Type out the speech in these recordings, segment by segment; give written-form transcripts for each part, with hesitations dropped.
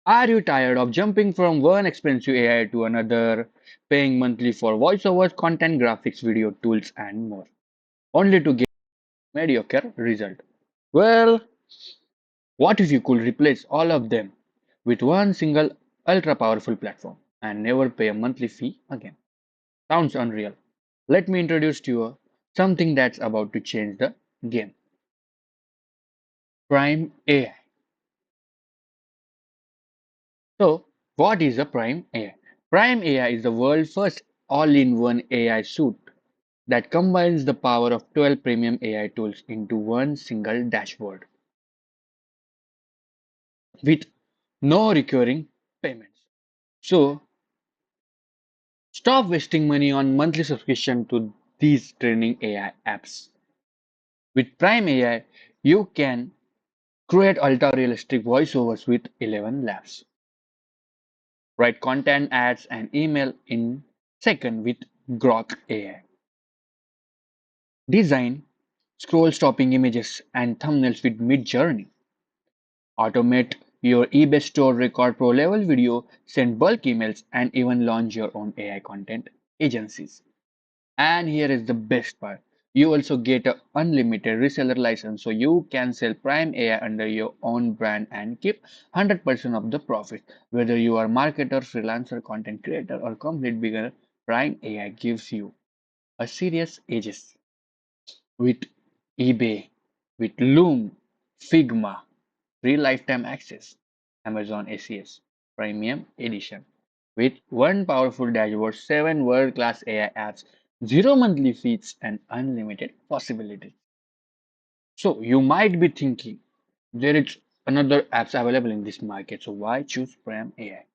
Are you tired of jumping from one expensive AI to another, paying monthly for voiceovers, content, graphics, video tools, and more, only to get mediocre result? Well, what if you could replace all of them with one single ultra powerful platform and never pay a monthly fee again? Sounds unreal. Let me introduce to you something that's about to change the game. Prime AI. So, what is a Prime AI? Prime AI is the world's first all-in-one AI suite that combines the power of 12 premium AI tools into one single dashboard with no recurring payments. So, stop wasting money on monthly subscription to these training AI apps. With Prime AI, you can create ultra realistic voiceovers with ElevenLabs. Write content, ads, and email in second with Grok AI. Design scroll stopping images and thumbnails with MidJourney. Automate your eBay store, record pro level video, send bulk emails, and even launch your own AI content agencies. And here is the best part. You also get an unlimited reseller license so you can sell Prime AI under your own brand and keep 100% of the profit. Whether you are marketer, freelancer, content creator, or complete beginner, Prime AI gives you a serious edges with eBay, with Loom, Figma, free lifetime access, Amazon ACS Premium Edition. With one powerful dashboard, 7 world-class AI apps, 0 monthly fees, and unlimited possibilities. So you might be thinking there is another apps available in this market, so why choose Prime AI?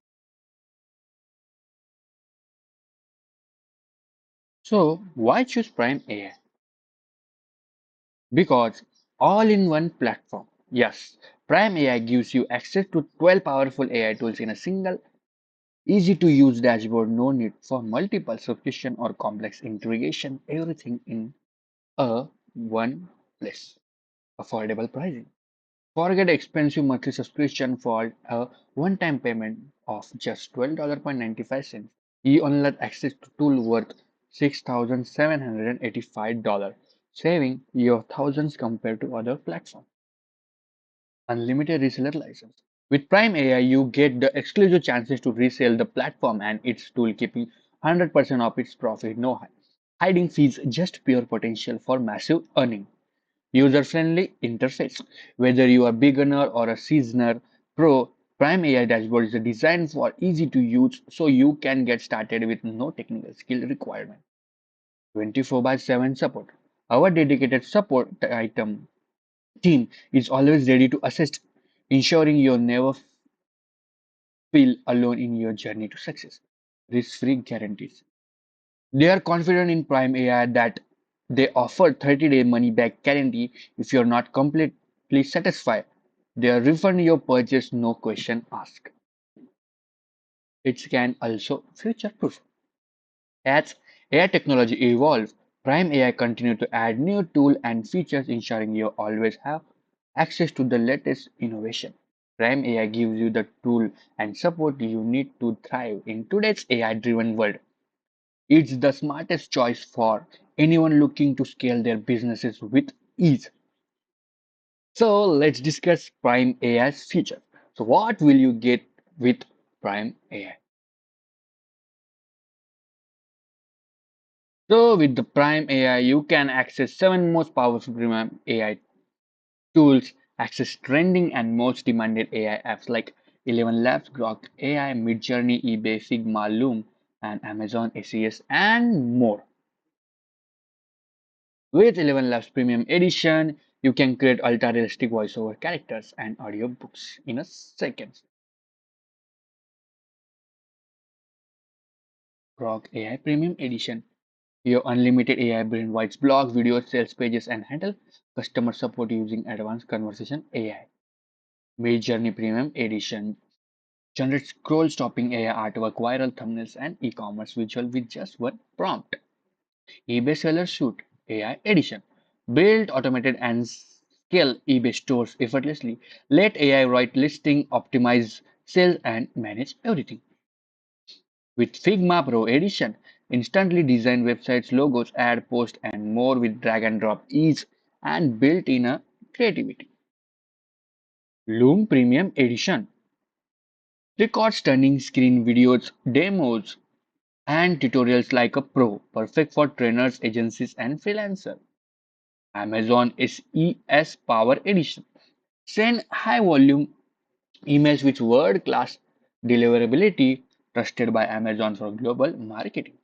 So why choose Prime AI? Because all in one platform. Yes, Prime AI gives you access to 12 powerful AI tools in a single easy to use dashboard, no need for multiple subscription or complex integration, everything in a one place. Affordable pricing. Forget expensive monthly subscription for a one-time payment of just $12.95. You unlock access to tool worth $6,785, saving your thousands compared to other platforms. Unlimited reseller license. With Prime AI, you get the exclusive chances to resell the platform and its tool, keeping 100% of its profit, no hiding fees, just pure potential for massive earning. User-friendly interface. Whether you are beginner or a seasoned pro, Prime AI dashboard is designed for easy to use so you can get started with no technical skill requirement. 24 by 7 support. Our dedicated support item team is always ready to assist, ensuring you never feel alone in your journey to success. Risk-free guarantees. They are confident in Prime AI that they offer 30-day money-back guarantee if you're not completely satisfied. They'll refund your purchase, no question asked. It can also future-proof. As AI technology evolves, Prime AI continue to add new tools and features, ensuring you always have access to the latest innovation. Prime AI gives you the tool and support you need to thrive in today's AI-driven world. It's the smartest choice for anyone looking to scale their businesses with ease. So let's discuss Prime AI's future. So what will you get with Prime AI? So with the Prime AI, you can access 7 most powerful premium AI tools, access trending and most demanded AI apps like ElevenLabs, Grok AI, MidJourney, eBay, Figma, Loom, and Amazon ACS, and more. With ElevenLabs Premium Edition, you can create ultra-realistic voiceover characters and audiobooks in a second. Grok AI Premium Edition. Your unlimited AI brain writes blogs, videos, sales pages, and handle customer support using advanced conversation AI. MidJourney Premium Edition generates scroll-stopping AI artwork, viral thumbnails, and e-commerce visual with just one prompt. eBay Seller Suite AI Edition. Build automated and scale eBay stores effortlessly. Let AI write listing, optimize sales, and manage everything. With Figma Pro Edition, instantly design websites, logos, ad posts, and more with drag and drop ease and built-in creativity. Loom Premium Edition records stunning screen videos, demos, and tutorials like a pro, perfect for trainers, agencies, and freelancers. Amazon SES Power Edition. Send high volume emails with world class deliverability trusted by Amazon for global marketing.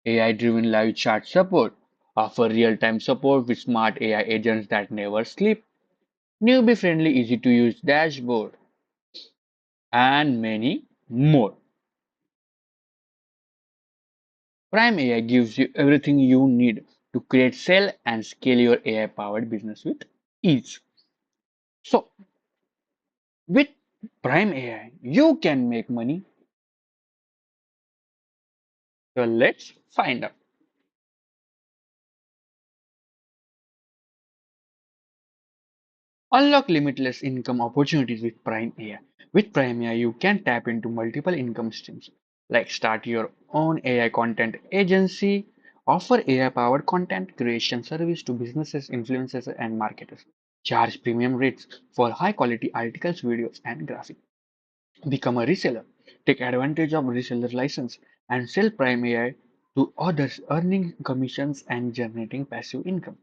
AI driven live chat support. Offer real time support with smart AI agents that never sleep. Newbie friendly, easy to use dashboard, and many more. Prime AI gives you everything you need to create, sell, and scale your AI powered business with ease. So, with Prime AI, you can make money. So, let's find out. Unlock limitless income opportunities with Prime AI. With Prime AI, you can tap into multiple income streams, like start your own AI content agency, offer AI powered content creation service to businesses, influencers, and marketers, charge premium rates for high quality articles, videos, and graphics, become a reseller, take advantage of reseller license, and sell Prime AI to others, earning commissions and generating passive income.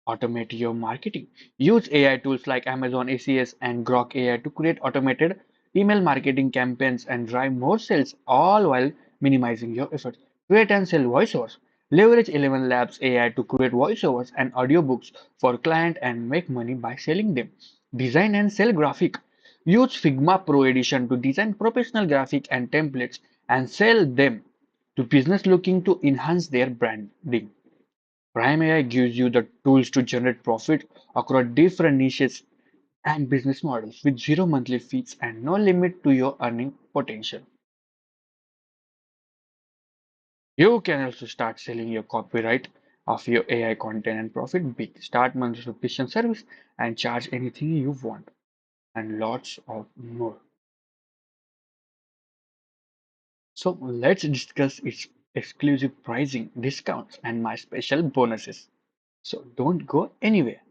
Automate your marketing. Use AI tools like Amazon ACS and Grok AI to create automated email marketing campaigns and drive more sales, all while minimizing your efforts. Create and sell voiceovers. Leverage ElevenLabs AI to create voiceovers and audiobooks for clients and make money by selling them. Design and sell graphic. Use Figma Pro Edition to design professional graphic and templates and sell them to business looking to enhance their branding. Prime AI gives you the tools to generate profit across different niches and business models with zero monthly fees and no limit to your earning potential. You can also start selling your copyright of your AI content and profit big. Start monthly subscription service and charge anything you want and lots of more. So let's discuss its exclusive pricing, discounts, and my special bonuses. So don't go anywhere.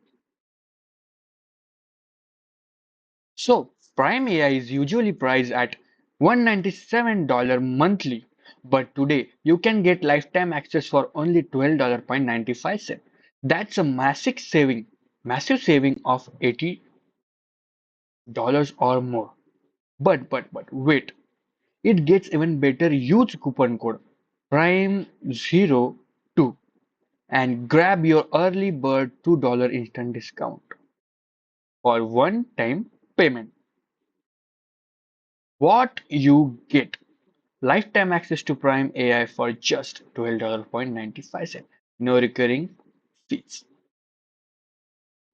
So, Prime AI is usually priced at $197 monthly, but today you can get lifetime access for only $12.95. That's a massive saving of $80 or more. But wait, it gets even better. Use coupon code Prime02 and grab your early bird $2 instant discount for one time payment. What you get? Lifetime access to Prime AI for just $12.95. No recurring fees.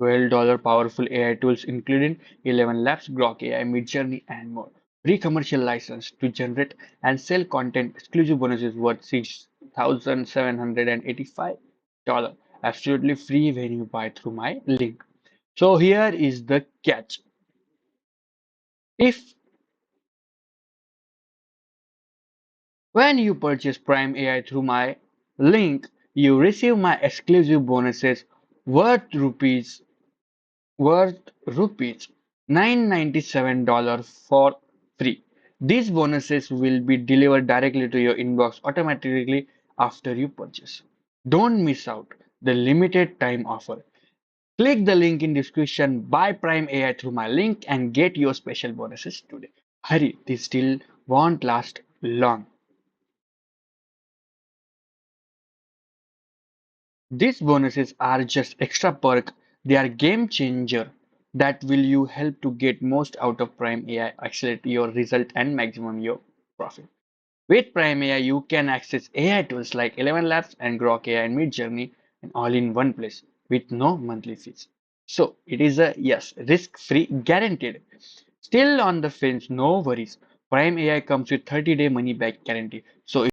$12 powerful AI tools including ElevenLabs, Grok AI, MidJourney, and more. Free commercial license to generate and sell content. Exclusive bonuses worth $6,785. Absolutely free when you buy through my link. So here is the catch. If When you purchase Prime AI through my link, you receive my exclusive bonuses worth rupees worth rupees $997 for free. These bonuses will be delivered directly to your inbox automatically after you purchase. Don't miss out the limited time offer. Click the link in description, buy Prime AI through my link and get your special bonuses today. Hurry, this still won't last long. These bonuses are just extra perk, they are game changer that will you help to get most out of Prime AI, accelerate your result and maximum your profit. With Prime AI, you can access AI tools like ElevenLabs and Grok AI and MidJourney and all in one place with no monthly fees. So it is a yes, risk-free guaranteed. Still on the fence, no worries. Prime AI comes with 30-day money back guarantee. So